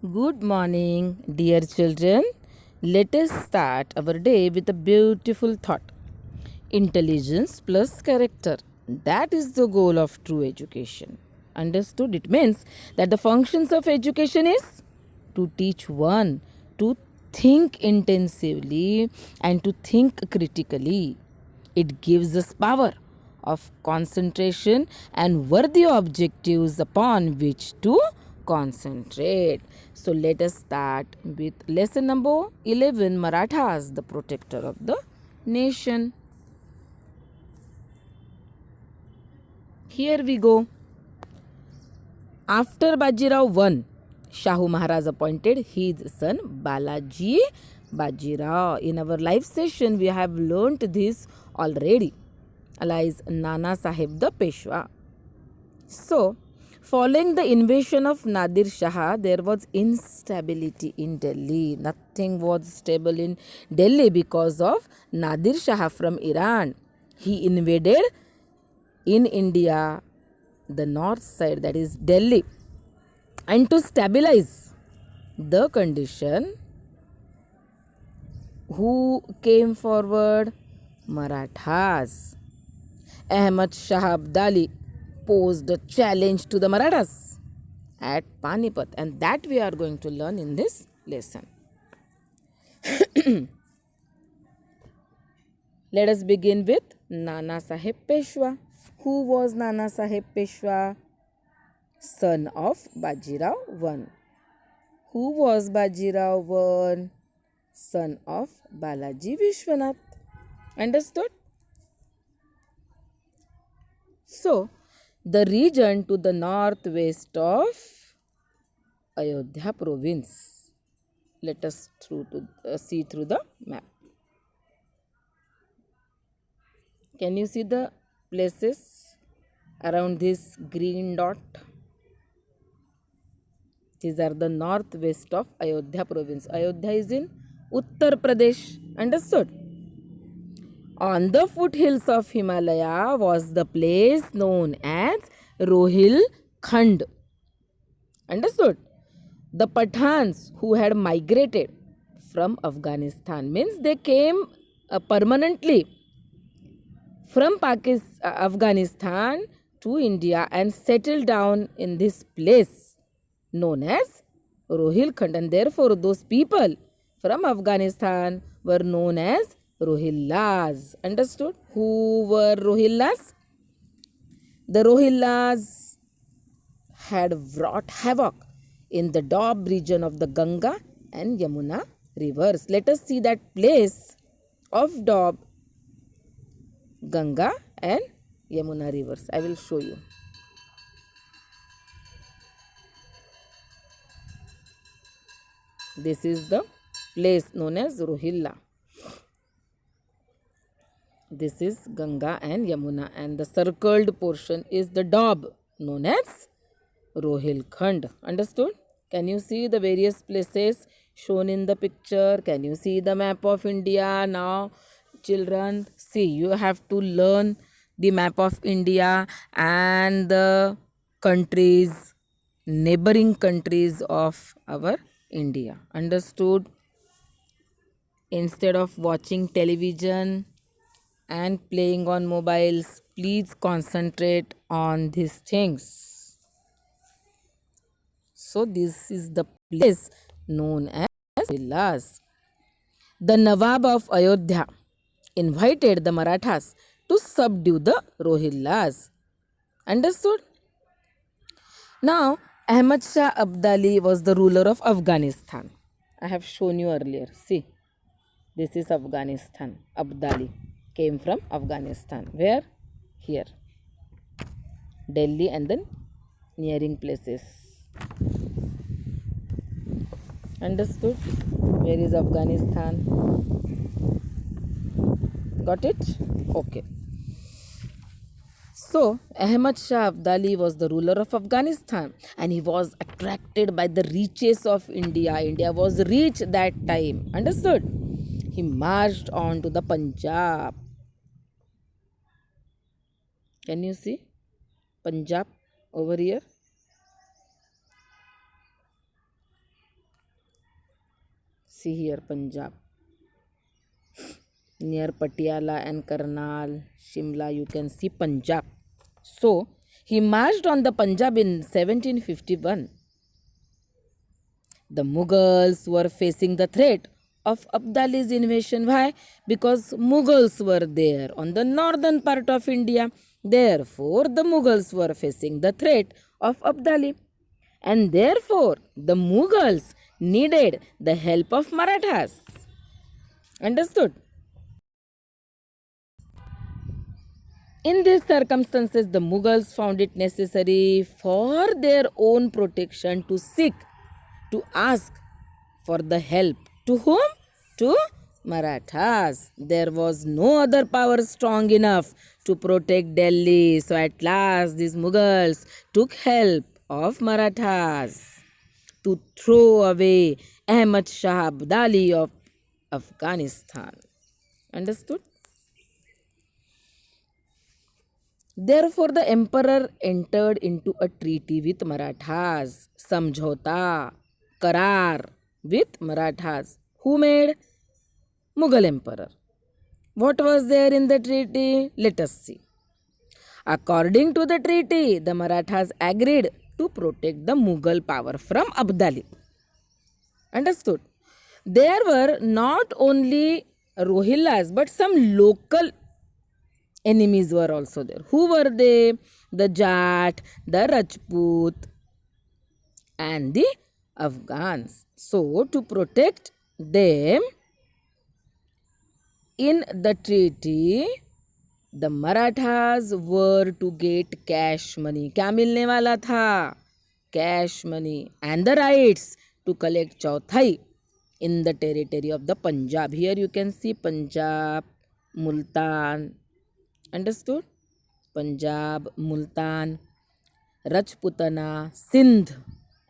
Good morning, dear children. Let us start our day with a beautiful thought. Intelligence plus character. That is the goal of true education. Understood? It means that the functions of education is to teach one to think intensively and to think critically. It gives us power of concentration and worthy objectives upon which to concentrate. So let us start with lesson number 11, Marathas, the protector of the nation. Here we go. After Bajirao won, Shahu Maharaj appointed his son Balaji Bajirao. In our live session, we have learnt this already, alias Nana Sahib the Peshwa. So, following the invasion of Nadir Shah, there was instability in Delhi. Nothing was stable in Delhi because of Nadir Shah from Iran. He invaded in India, the north side, that is Delhi. And to stabilize the condition, who came forward? Marathas. Ahmad Shah Abdali posed a challenge to the Marathas at Panipat, and that we are going to learn in this lesson. Let us begin with Nana Sahib Peshwa. Who was Nana Sahib Peshwa? Son of Bajirao I. Who was Bajirao I? Son of Balaji Vishwanath. Understood? So, the region to the northwest of Ayodhya province. Let us see through the map. Can you see the places around this green dot? These are the northwest of Ayodhya province. Ayodhya is in Uttar Pradesh. Understood? On the foothills of Himalaya was the place known as Rohilkhand. Understood? The Pathans who had migrated from Afghanistan, means they came permanently from Afghanistan to India and settled down in this place known as Rohilkhand, and therefore those people from Afghanistan were known as Rohillas. Understood? Who were Rohillas? The Rohillas had wrought havoc in the Doab region of the Ganga and Yamuna rivers. Let us see that place of Doab, Ganga and Yamuna rivers. I will show you. This is the place known as Rohilla. This is Ganga and Yamuna, and the circled portion is the Doab known as Rohilkhand. Understood? Can you see the various places shown in the picture? Can you see the map of India? Now, children, see, you have to learn the map of India and the countries, neighboring countries of our India. Understood? Instead of watching television and playing on mobiles, please concentrate on these things. So this is the place known as Villas. The Nawab of Ayodhya invited the Marathas to subdue the Rohillas. Understood? Now, Ahmad Shah Abdali was the ruler of Afghanistan. I have shown you earlier. See, this is Afghanistan. Abdali came from Afghanistan. Where? Here. Delhi and then nearing places. Understood? Where is Afghanistan? Got it? Okay. So, Ahmad Shah Abdali was the ruler of Afghanistan and he was attracted by the riches of India. India was rich that time. Understood? He marched on to the Punjab. Can you see? Punjab over here. See here, Punjab. Near Patiala and Karnal, Shimla, you can see Punjab. So, he marched on the Punjab in 1751. The Mughals were facing the threat of Abdali's invasion. Why? Because Mughals were there on the northern part of India. Therefore, the Mughals were facing the threat of Abdali. And therefore, the Mughals needed the help of Marathas. Understood? In these circumstances, the Mughals found it necessary for their own protection to ask for the help. To whom? To Marathas. There was no other power strong enough to protect Delhi. So at last, these Mughals took help of Marathas to throw away Ahmad Shah Abdali of Afghanistan. Understood? Therefore, the emperor entered into a treaty with Marathas, Samjhota, Karar with Marathas. Who made? Mughal emperor. What was there in the treaty? Let us see. According to the treaty, the Marathas agreed to protect the Mughal power from Abdali. Understood? There were not only Rohillas but some local enemies were also there. Who were they? The Jat, the Rajput, and the Afghans. So, to protect them, in the treaty, the Marathas were to get cash money. क्या मिलने वाला था? Cash money and the rights to collect चौथाई in the territory of the Punjab. Here you can see Punjab, Multan. Understood? Punjab, Multan, Rajputana, Sindh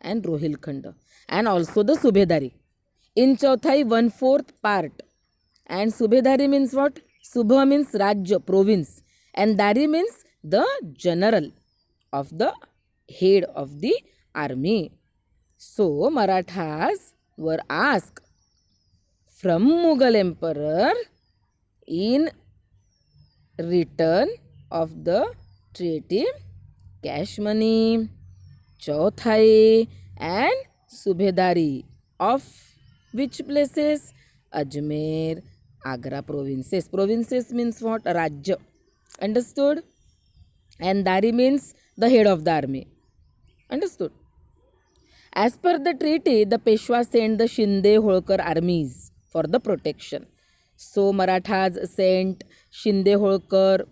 and Rohilkhand, and also the Subedari. In Chauthai, 1/4 part. And Subedari means what? Subha means Rajya, province. And Dari means the general of the head of the army. So, Marathas were asked from Mughal emperor in return of the treaty, cash money, Chauthai and Subedari of which places? Ajmer, Agra provinces. Provinces means what? Rajya. Understood? And Dari means the head of the army. Understood? As per the treaty, the Peshwa sent the Shinde Holkar armies for the protection. So Marathas sent Shinde Holkar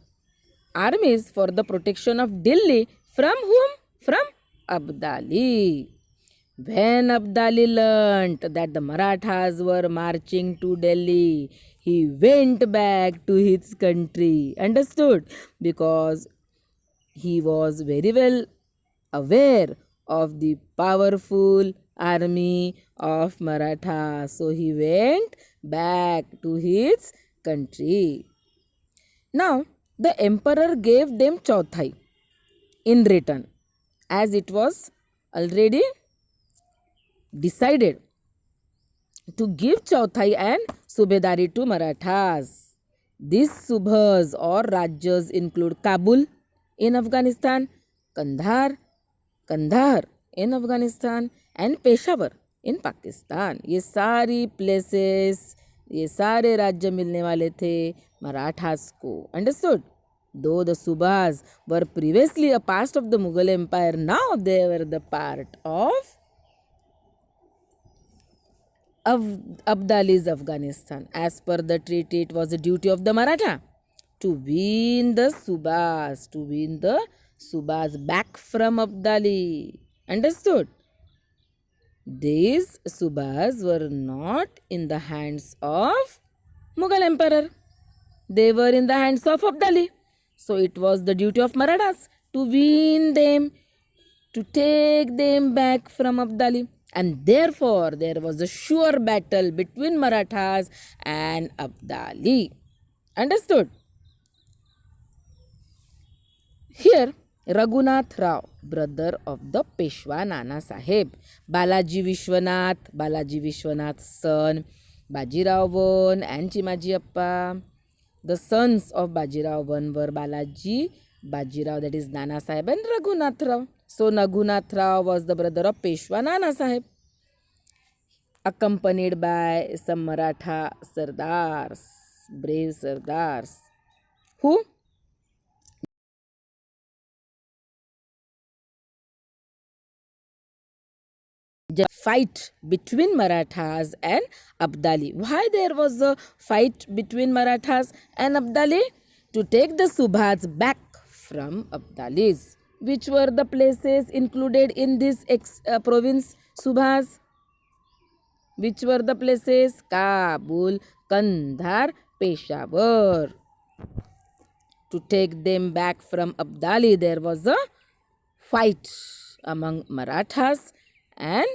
armies for the protection of Delhi. From whom? From Abdali. When Abdali learnt that the Marathas were marching to Delhi, he went back to his country. Understood? Because he was very well aware of the powerful army of Maratha. So he went back to his country. Now, the emperor gave them Chauthai in return, as it was already decided to give Chauthai and Subedari to Marathas. These Subhas or Rajyas include Kabul in Afghanistan, Kandahar in Afghanistan and Peshawar in Pakistan. ये सारी places, ये सारे राज्य मिलने वाले थे मराठास को. Understood? Though the Subhas were previously a part of the Mughal Empire, now they were the part of Abdali's Afghanistan. As per the treaty, it was the duty of the Maratha to win the Subhas back from Abdali. Understood? These Subhas were not in the hands of Mughal Emperor. They were in the hands of Abdali. So it was the duty of Marathas to win them, to take them back from Abdali. And therefore, there was a sure battle between Marathas and Abdali. Understood? Here, Raghunath Rao, brother of the Peshwa Nana Saheb. Balaji Vishwanath's son, Bajirao I and Chimaji Appa. The sons of Bajirao I were Bajirao, that is Nana Saheb, and Raghunath Rao. So Raghunath Rao was the brother of Peshwa Nana Saheb, accompanied by some Maratha Sardars, brave Sardars, who fight between Marathas and Abdali. Why there was a fight between Marathas and Abdali? To take the Subhas back from Abdalis. Which were the places included in this province Subhas? Which were the places? Kabul, Kandhar, Peshawar. To take them back from Abdali, there was a fight among Marathas and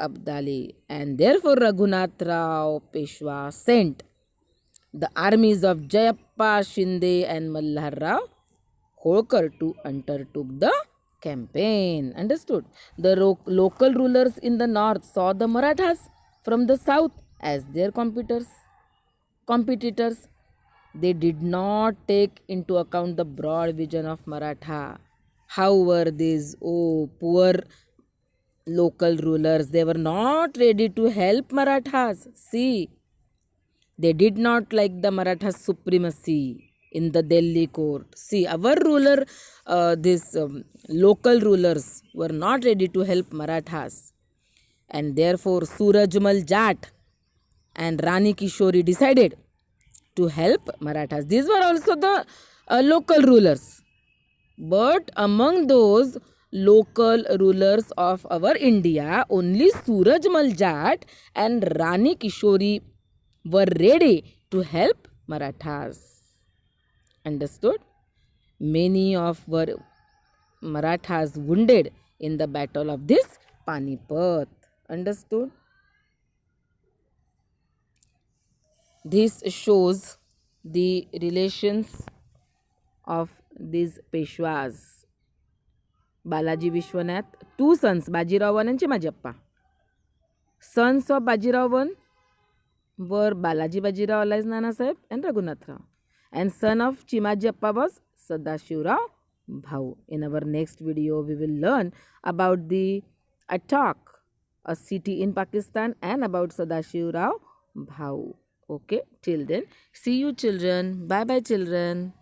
Abdali, and therefore Raghunath Rao Peshwa sent the armies of Jayappa Shinde and Malhar Rao Holkar to undertook the campaign. Understood? The local rulers in the north saw the Marathas from the south as their competitors. They did not take into account the broad vision of Maratha. How were these, poor local rulers? They were not ready to help Marathas. See, they did not like the Maratha supremacy in the Delhi court. See, our these local rulers were not ready to help Marathas. And therefore, Surajmal Jat and Rani Kishori decided to help Marathas. These were also the local rulers. But among those local rulers of our India, only Surajmal Jat and Rani Kishori were ready to help Marathas. Understood? Many of were Marathas wounded in the battle of this Panipat. Understood? This shows the relations of these Peshwas. Balaji Vishwanath, two sons, Bajirao I and Chimajappa. Sons of Bajirao I were Balaji Bajirao alias Nana Sahib and Raghunath Rao. And son of Chimajappa was Sadashiv Rao Bhau. In our next video, we will learn about the Attock, a city in Pakistan, and about Sadashiv Rao Bhau. Okay, till then, see you children. Bye bye children.